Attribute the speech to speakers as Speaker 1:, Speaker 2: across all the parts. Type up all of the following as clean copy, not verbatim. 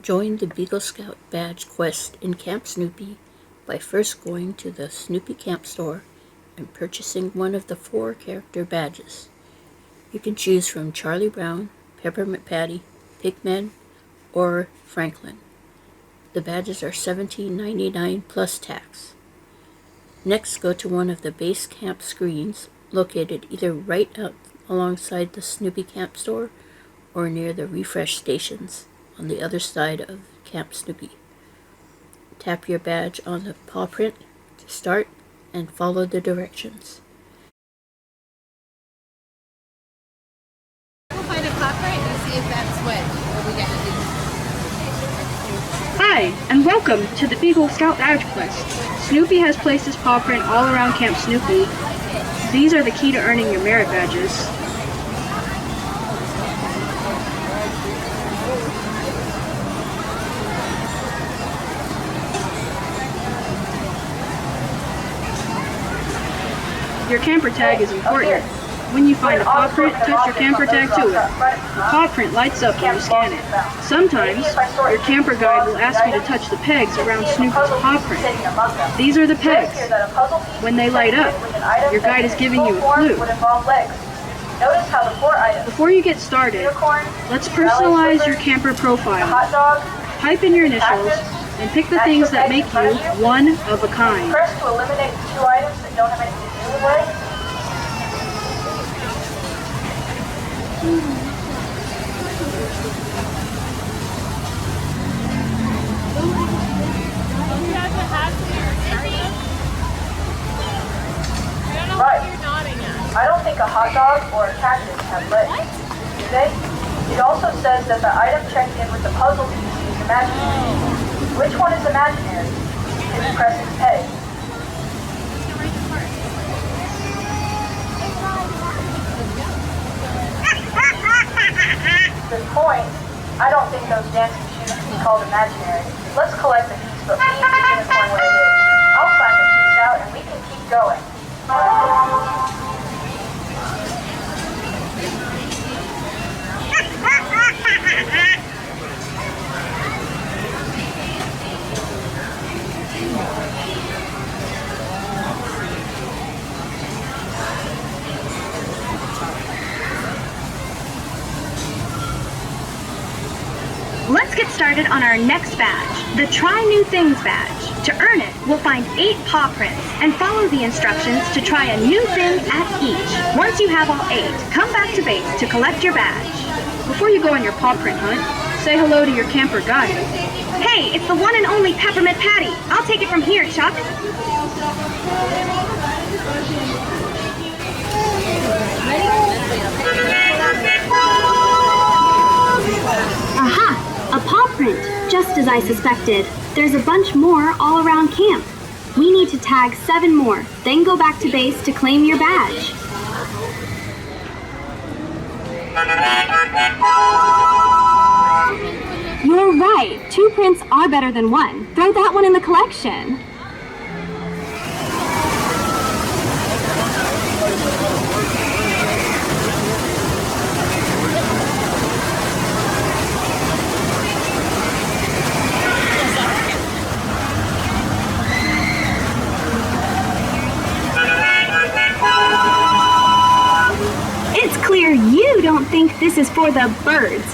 Speaker 1: Join the Beagle Scout badge quest in Camp Snoopy by first going to the Snoopy Camp store and purchasing one of the 4 character badges. You can choose from Charlie Brown, Peppermint Patty, Pigman, or Franklin. The badges are $17.99 plus tax. Next, go to one of the base camp screens located either right out alongside the Snoopy Camp store or near the refresh stations on the other side of Camp Snoopy. Tap your badge on the paw print to start and follow the directions.
Speaker 2: We'll find a paw print and see if that's what we get to do.
Speaker 3: Hi, and welcome to the Beagle Scout Badge Quest. Snoopy has placed his paw print all around Camp Snoopy. These are the key to earning your merit badges. Your camper tag is important. When you find a paw print, touch your camper tag to it. The paw print lights up when you scan it. Sometimes, your camper guide will ask you to touch the pegs around Snoopy's paw print. These are the pegs. When they light up, your guide is giving you a clue. Before you get started, let's personalize your camper profile. Type in your initials and pick the things that make you one of a kind.
Speaker 4: Press to eliminate the 2 items that don't have anything to do with it. Right. I don't think a hot dog or a cactus have legs. Do they? It also says that the item checked in with the puzzle piece is imaginary. Which one is imaginary? Can you press its peg? Good point. I don't think those dancing shoes can be called imaginary. Let's collect the piece, but we need to pinpoint what it is. I'll find the piece out and we can keep going.
Speaker 5: Let's get started on our next badge, the Try New Things badge. To earn it, we'll find 8 paw prints and follow the instructions to try a new thing at each. Once you have all 8, come back to base to collect your badge.
Speaker 3: Before you go on your paw print hunt, say hello to your camper guide.
Speaker 5: Hey, it's the one and only Peppermint Patty. I'll take it from here, Chuck. Aha! A paw print, just as I suspected. There's a bunch more all around camp. We need to tag 7 more, then go back to base to claim your badge. You're right. 2 prints are better than 1. Throw that one in the collection. It's clear you don't think this is for the birds.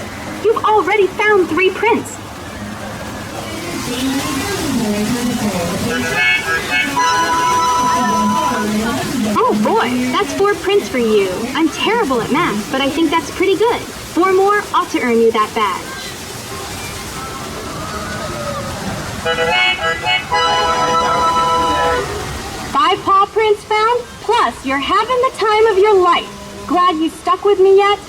Speaker 5: You've already found 3 prints. Oh boy, that's 4 prints for you. I'm terrible at math, but I think that's pretty good. 4 more ought to earn you that badge. Five paw prints found, plus you're having the time of your life. Glad you stuck with me yet?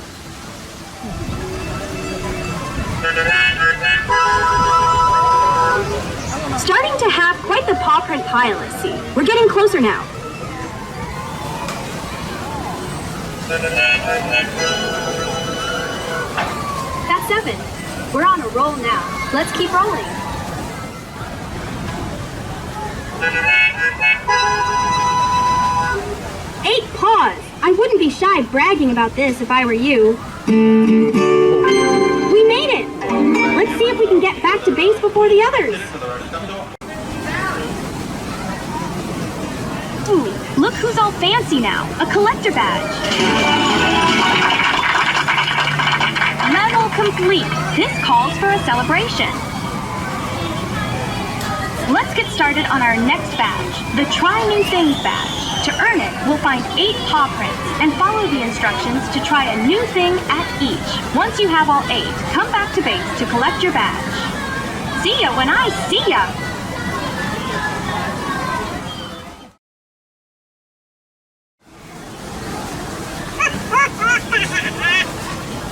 Speaker 5: Starting to have quite the paw print pile, I see. We're getting closer now. That's 7. We're on a roll now. Let's keep rolling. Eight paws! I wouldn't be shy bragging about this if I were you. We made it! Let's see if we can get back before the others. Ooh, look who's all fancy now. A collector badge. Level complete. This calls for a celebration. Let's get started on our next badge, the Try New Things badge. To earn it, we'll find 8 paw prints and follow the instructions to try a new thing at each. Once you have all 8, come back to base to collect your badge. See ya when I see ya!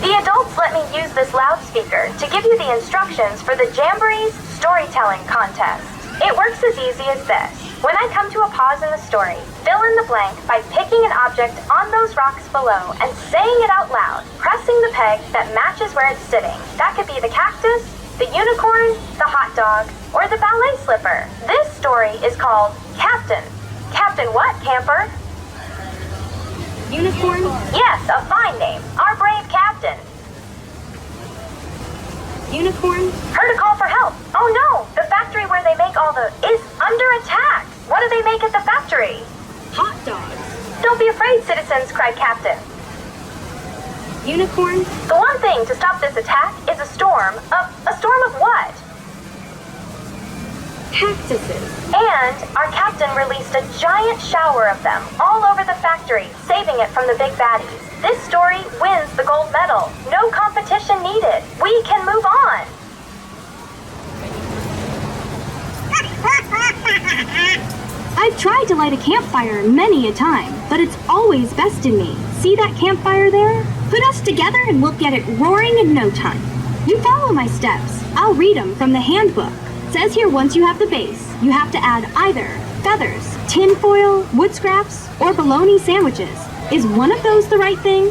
Speaker 6: The adults let me use this loudspeaker to give you the instructions for the Jamboree's storytelling contest. It works as easy as this. When I come to a pause in the story, fill in the blank by picking an object on those rocks below and saying it out loud, pressing the peg that matches where it's sitting. That could be the cactus, the unicorn, the hot dog, or the ballet slipper. This story is called Captain. Captain what, camper?
Speaker 5: Unicorn?
Speaker 6: Yes, a fine name. Our brave captain.
Speaker 5: Unicorn?
Speaker 6: Heard a call for help. Oh no, the factory where they make all the is under attack. What do they make at the factory?
Speaker 5: Hot dogs.
Speaker 6: Don't be afraid, citizens, cried Captain.
Speaker 5: Unicorn?
Speaker 6: The one thing to stop this attack is a storm. A storm of what?
Speaker 5: Cactuses.
Speaker 6: And our captain released a giant shower of them all over the factory, saving it from the big baddies. This story wins the gold medal. No competition needed. We can move on.
Speaker 5: I've tried to light a campfire many a time, but it's always bested me. See that campfire there? Put us together and we'll get it roaring in no time. You follow my steps. I'll read them from the handbook. Says here once you have the base, you have to add either feathers, tin foil, wood scraps, or bologna sandwiches. Is one of those the right thing?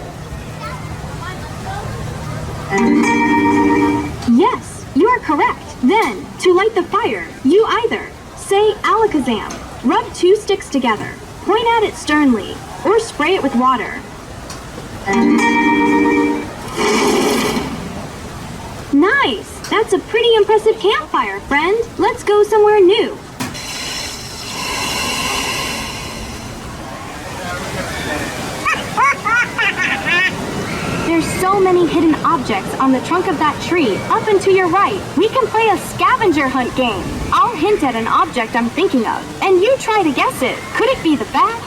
Speaker 5: Yes, you are correct. Then, to light the fire, you either say alakazam, rub 2 sticks together, point at it sternly, or spray it with water. Nice! That's a pretty impressive campfire, friend. Let's go somewhere new. There's so many hidden objects on the trunk of that tree, up and to your right. We can play a scavenger hunt game. I'll hint at an object I'm thinking of, and you try to guess it. Could it be the bat,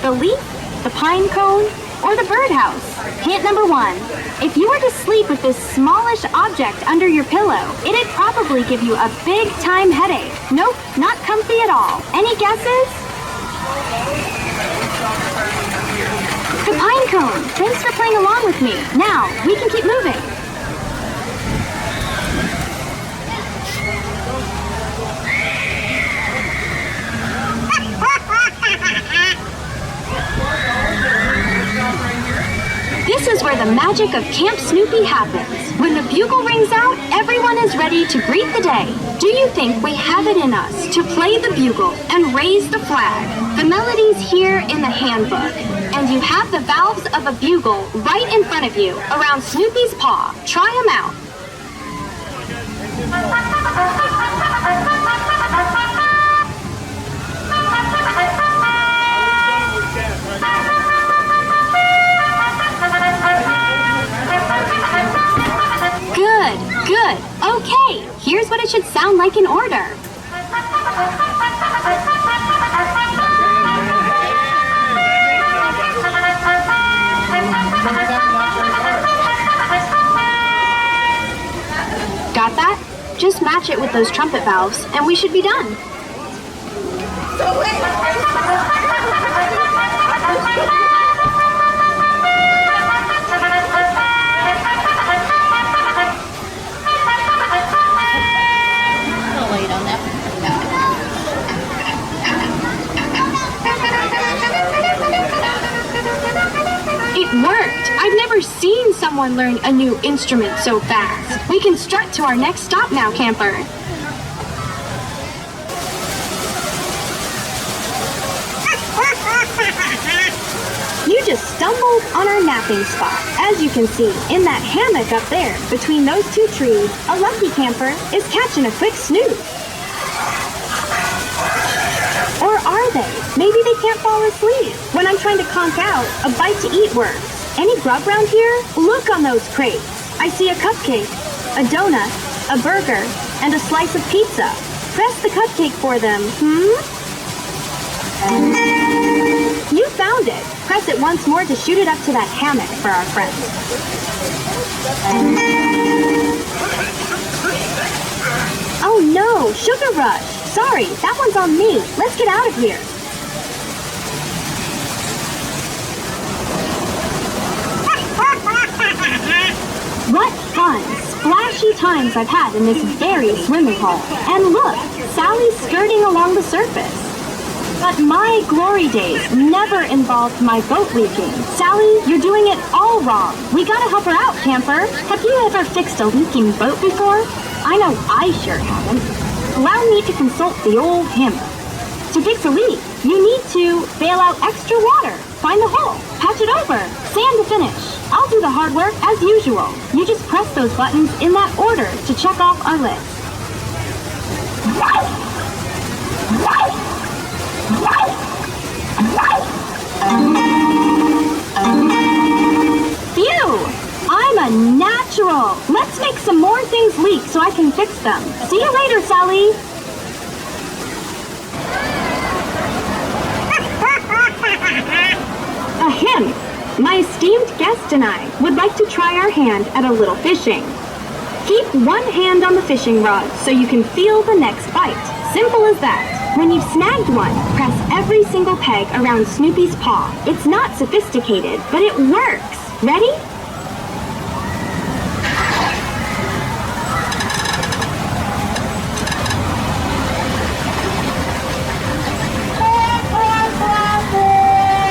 Speaker 5: the leaf, the pine cone, or the birdhouse? Hint number 1. If you were to sleep with this smallish object under your pillow, it'd probably give you a big-time headache. Nope, not comfy at all. Any guesses? The pine cone. Thanks for playing along with me. Now, we can keep moving. This is where the magic of Camp Snoopy happens. When the bugle rings out, everyone is ready to greet the day. Do you think we have it in us to play the bugle and raise the flag? The melody's here in the handbook, and you have the valves of a bugle right in front of you, around Snoopy's paw. Try them out. Good, good. Okay, here's what it should sound like in order. Got that? Just match it with those trumpet valves, and we should be done. It worked! I've never seen someone learn a new instrument so fast. We can strut to our next stop now, camper. You just stumbled on our napping spot. As you can see, in that hammock up there, between those two trees, a lucky camper is catching a quick snooze. Or are they? Maybe they can't fall asleep. When I'm trying to conk out, a bite to eat works. Any grub round here? Look on those crates. I see a cupcake, a donut, a burger, and a slice of pizza. Press the cupcake for them, You found it. Press it once more to shoot it up to that hammock for our friends. Oh no, sugar rush. Sorry, that one's on me. Let's get out of here. What fun, splashy times I've had in this very swimming hole. And look, Sally's skirting along the surface. But my glory days never involved my boat leaking. Sally, you're doing it all wrong. We gotta help her out, camper. Have you ever fixed a leaking boat before? I know I sure haven't. Allow me to consult the old hammer. To fix a leak, you need to bail out extra water, find the hole, patch it over, sand to finish. I'll do the hard work as usual. You just press those buttons in that order to check off our list. Phew! I'm a natural. Let's make some more things leak so I can fix them. See you later, Sally. Ahem. My esteemed guest and I would like to try our hand at a little fishing. Keep one hand on the fishing rod so you can feel the next bite. Simple as that. When you've snagged one, press every single peg around Snoopy's paw. It's not sophisticated, but it works. Ready?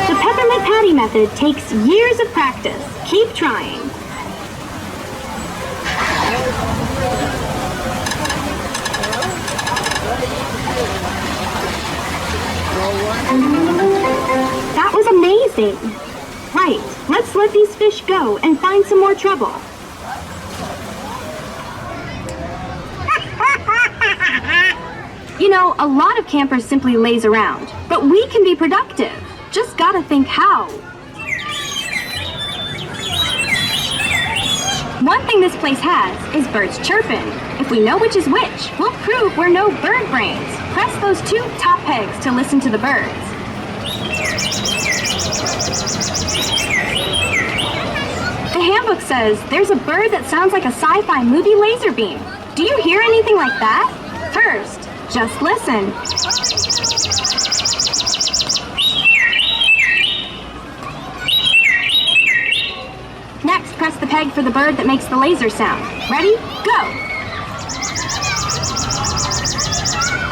Speaker 5: The peppermint patty method takes years of practice. Keep trying. That was amazing. Right, let's let these fish go and find some more trouble. You know, a lot of campers simply laze around, but we can be productive. Just gotta think how. One thing this place has is birds chirping. If we know which is which, we'll prove we're no bird brains. Press those two top pegs to listen to the birds. The handbook says there's a bird that sounds like a sci-fi movie laser beam. Do you hear anything like that? First, just listen. Next, press the peg for the bird that makes the laser sound. Ready? Go!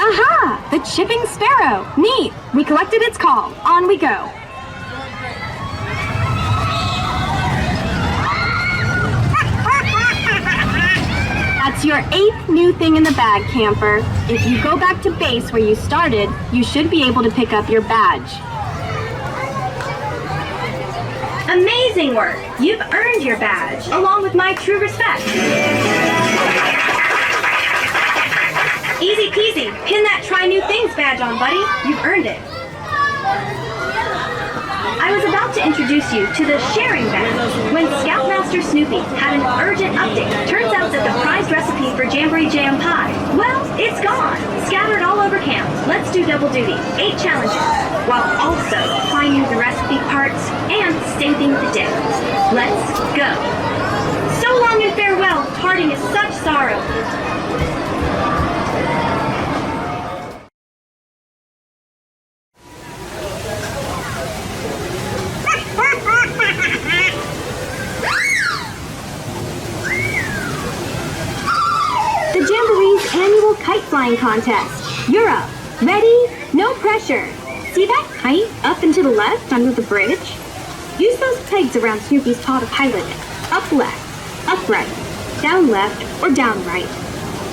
Speaker 5: Aha! The chipping sparrow! Neat! We collected its call. On we go. That's your 8th new thing in the bag, camper. If you go back to base where you started, you should be able to pick up your badge. Amazing work! You've earned your badge, along with my true respect. Easy peasy. Pin that Try New Things badge on, buddy. You've earned it. I was about to introduce you to the sharing badge when Scoutmaster Snoopy had an urgent update. Turns out that the prized recipe for Jamboree Jam Pie, well, it's gone. Scattered all over camp. Let's do double duty. 8 challenges, while also finding the recipe parts and stamping the dip. Let's go. So long and farewell, parting is such sorrow. The Jamboree's annual kite flying contest. You're up. Ready? No pressure. See that kite up and to the left under the bridge? Use those pegs around Snoopy's paw to pilot it. Up left, up right, down left, or down right.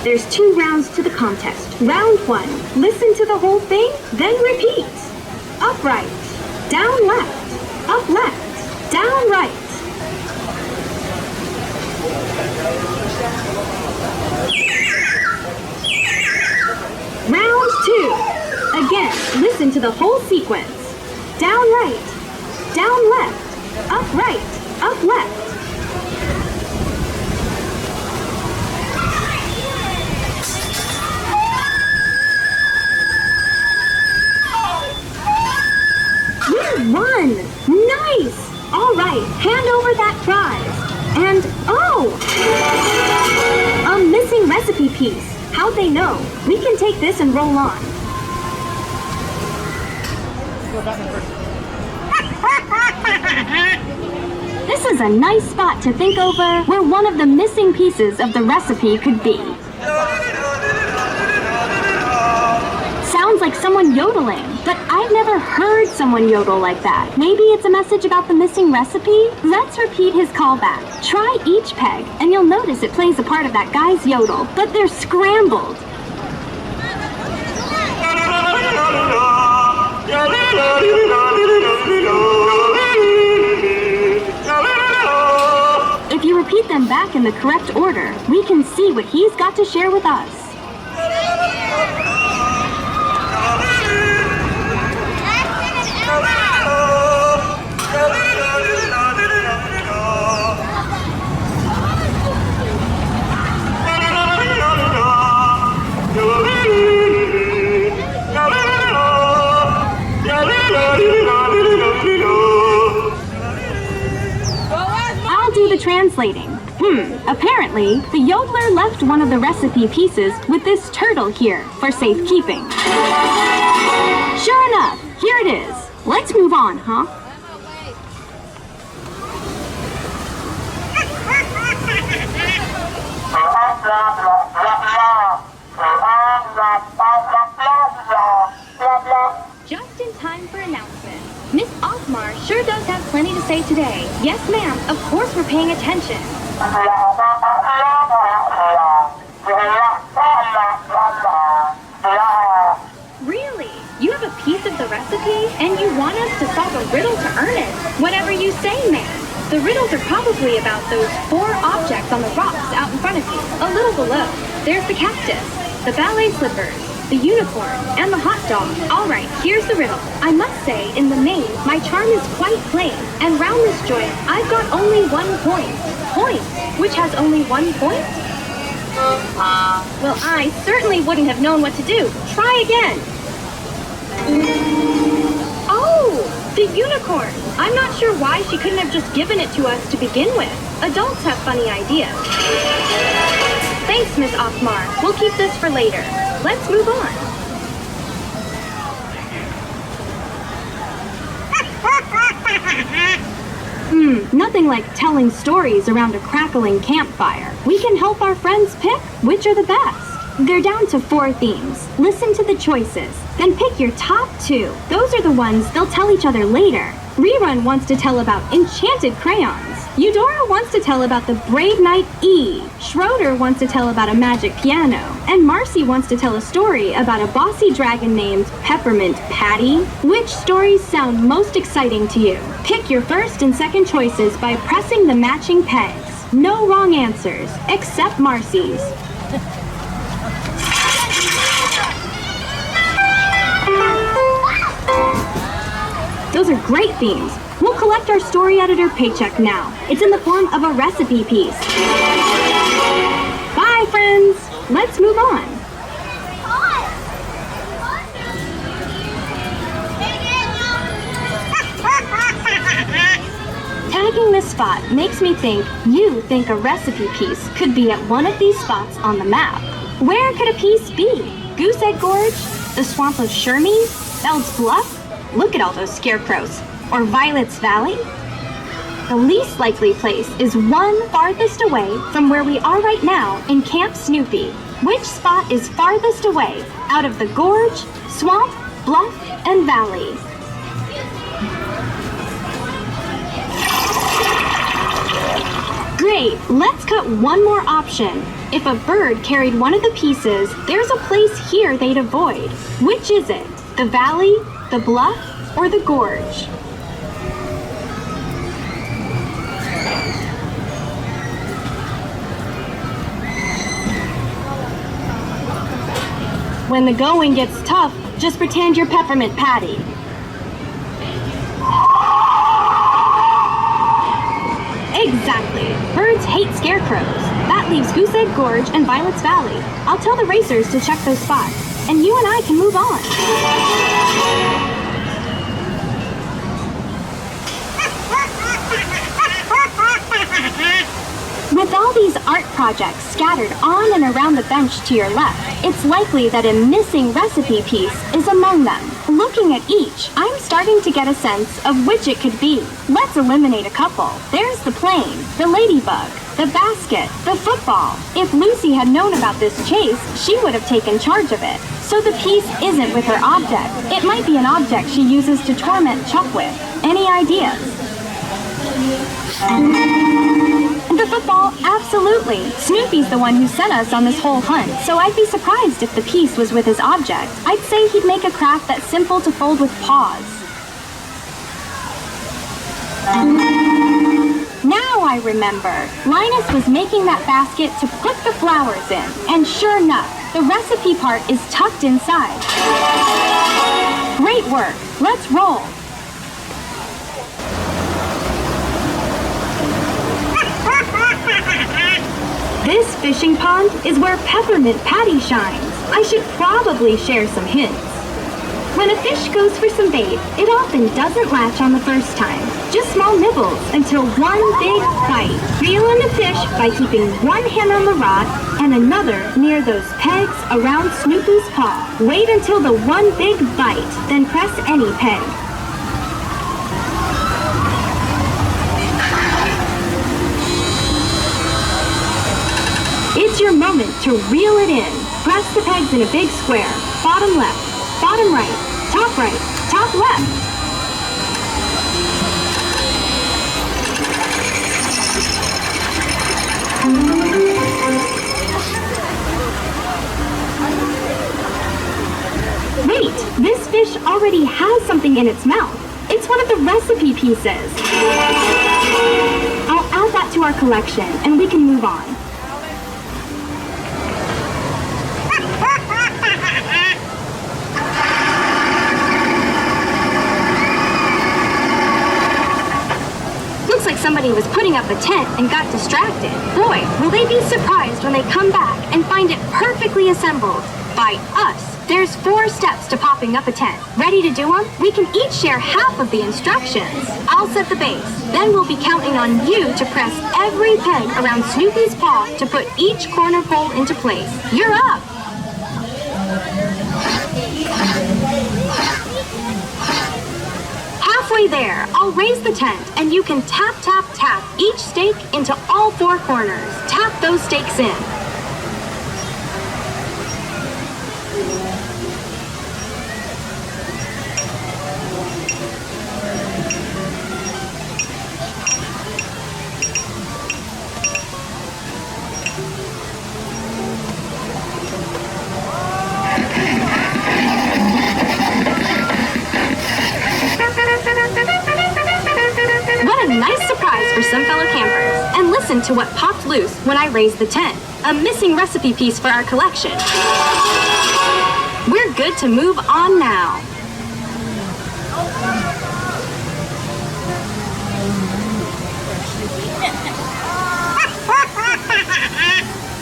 Speaker 5: There's 2 rounds to the contest. Round 1, listen to the whole thing, then repeat. Up right, down left, up left, down right. Round 2. Again, listen to the whole sequence. Down right, down left, up right, up left. You won! Nice! All right, hand over that prize. And, oh! A missing recipe piece. How'd they know? We can take this and roll on. This is a nice spot to think over where one of the missing pieces of the recipe could be. Sounds like someone yodeling, but I've never heard someone yodel like that. Maybe it's a message about the missing recipe? Let's repeat his callback. Try each peg, and you'll notice it plays a part of that guy's yodel, but they're scrambled. If you repeat them back in the correct order, we can see what he's got to share with us. I'll do the translating. Apparently, the yodeler left one of the recipe pieces with this turtle here for safekeeping. Sure enough, here it is. Let's move on, huh? Just in time for announcement. Miss Othmar sure does have plenty to say today. Yes, ma'am. Of course we're paying attention. Really? You have a piece of the recipe? And you want us to solve a riddle to earn it? Whatever you say, ma'am. The riddles are probably about those 4 objects on the rocks out in front of you. A little below. There's the cactus, the ballet slippers, the unicorn, and the hot dog. All right, here's the riddle. I must say, in the main, my charm is quite plain, and round this joint, I've got only 1 point. Point, which has only 1 point? Well, I certainly wouldn't have known what to do. Try again. Oh, the unicorn. I'm not sure why she couldn't have just given it to us to begin with. Adults have funny ideas. Thanks, Miss Othmar. We'll keep this for later. Let's move on. Nothing like telling stories around a crackling campfire. We can help our friends pick which are the best. They're down to 4 themes. Listen to the choices, then pick your top 2. Those are the ones they'll tell each other later. Rerun wants to tell about enchanted crayons. Eudora wants to tell about the Brave Knight E. Schroeder wants to tell about a magic piano. And Marcy wants to tell a story about a bossy dragon named Peppermint Patty. Which stories sound most exciting to you? Pick your first and second choices by pressing the matching pegs. No wrong answers, except Marcy's. Those are great themes. We'll collect our story editor paycheck now. It's in the form of a recipe piece. Bye, friends. Let's move on. Tagging this spot makes me think you think a recipe piece could be at one of these spots on the map. Where could a piece be? Goose Egg Gorge? The Swamp of Shermie? Feld's Bluff? Look at all those scarecrows. Or Violet's Valley? The least likely place is one farthest away from where we are right now in Camp Snoopy. Which spot is farthest away out of the gorge, swamp, bluff, and valley? Great, let's cut one more option. If a bird carried one of the pieces, there's a place here they'd avoid. Which is it? The valley, the bluff, or the gorge? When the going gets tough, just pretend you're Peppermint Patty. Exactly. Birds hate scarecrows. That leaves Goosehead Gorge and Violet's Valley. I'll tell the racers to check those spots, and you and I can move on. With all these art projects scattered on and around the bench to your left, it's likely that a missing recipe piece is among them. Looking at each, I'm starting to get a sense of which it could be. Let's eliminate a couple. There's the plane, the ladybug, the basket, the football. If Lucy had known about this chase, she would have taken charge of it. So the piece isn't with her object. It might be an object she uses to torment Chuck with. Any ideas? The football, absolutely. Snoopy's the one who sent us on this whole hunt, so I'd be surprised if the piece was with his object. I'd say he'd make a craft that's simple to fold with paws. Now I remember. Linus was making that basket to put the flowers in, and sure enough, the recipe part is tucked inside. Great work. Let's roll. This fishing pond is where Peppermint Patty shines. I should probably share some hints. When a fish goes for some bait, it often doesn't latch on the first time. Just small nibbles until one big bite. Reel in the fish by keeping one hand on the rod and another near those pegs around Snoopy's paw. Wait until the one big bite, then press any peg. It's your moment to reel it in. Press the pegs in a big square. Bottom left, bottom right, top left. Wait, this fish already has something in its mouth. It's one of the recipe pieces. I'll add that to our collection and we can move on. Looks like somebody was putting up a tent and got distracted. Boy, will they be surprised when they come back and find it perfectly assembled. By us. There's 4 steps to popping up a tent. Ready to do them? We can each share half of the instructions. I'll set the base. Then we'll be counting on you to press every peg around Snoopy's paw to put each corner pole into place. You're up! Halfway there, I'll raise the tent, and you can tap, tap, tap each stake into all 4 corners. Tap those stakes in. What a nice surprise for some fellow campers. And listen to what popped loose when I raised the tent. A missing recipe piece for our collection. We're good to move on now.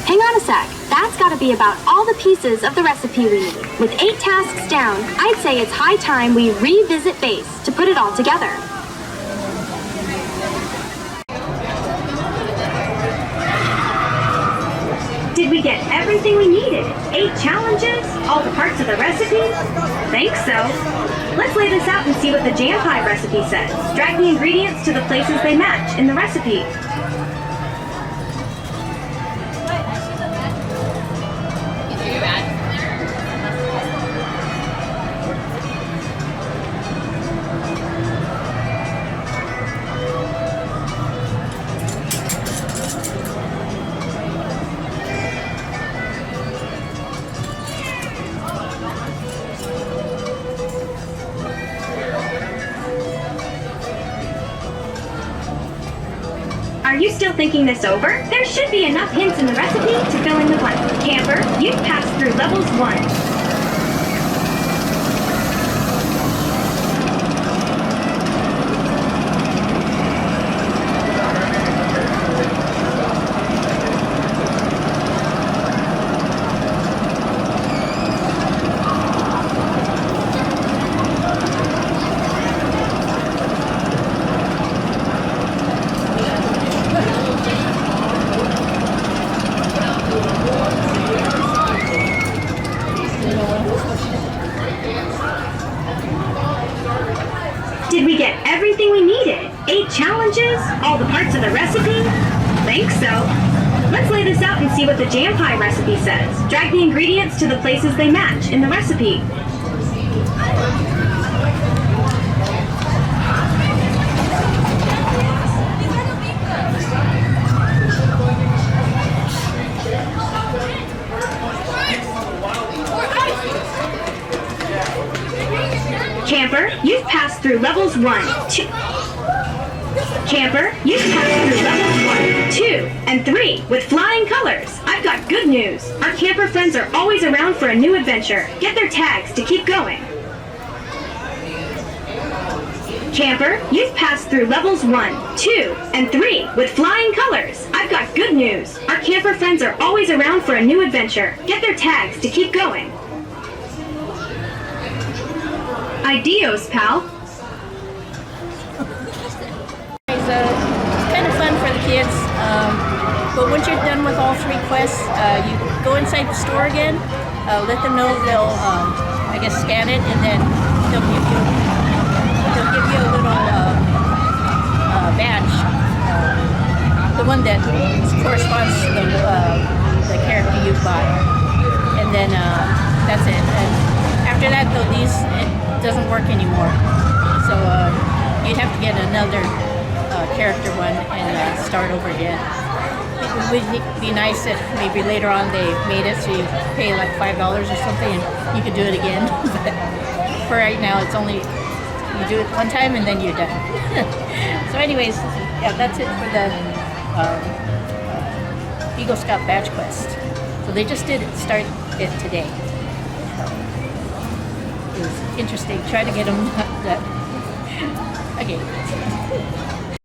Speaker 5: Hang on a sec. That's got to be about all the pieces of the recipe we need. With 8 tasks down, I'd say it's high time we revisit base to put it all together. Did we get everything we needed? 8 challenges? All the parts of the recipe? Think so. Let's lay this out and see what the jam pie recipe says. Drag the ingredients to the places they match in the recipe. Are you still thinking this over? There should be enough hints in the recipe to fill in the blank. Camper, you've passed through levels 1. this out and see what the jam pie recipe says. Drag the ingredients to the places they match in the recipe. Camper, you've passed through levels 1, 2. Camper, you've passed through levels 1, 2, and 3 with flying colors. I've got good news. Our camper friends are always around for a new adventure. Get their tags to keep going. Camper, you've passed through levels 1, 2, and 3 with flying colors. I've got good news. Our camper friends are always around for a new adventure. Get their tags to keep going. Adios, pal.
Speaker 1: It's kind of fun for the kids, but once you're done with all 3 quests, you go inside the store again, let them know, they'll, I guess, scan it, and then they'll give you a little badge, the one that corresponds to the character you bought, and then that's it. And after that, though, it doesn't work anymore, so you'd have to get another character one and start over again. It would be nice if maybe later on they made it so you pay like $5 or something and you could do it again. But for right now, it's only you do it one time and then you're done. So anyways, yeah, that's it for the Eagle Scout badge quest. So they just start it today. It was interesting. Try to get them. Okay.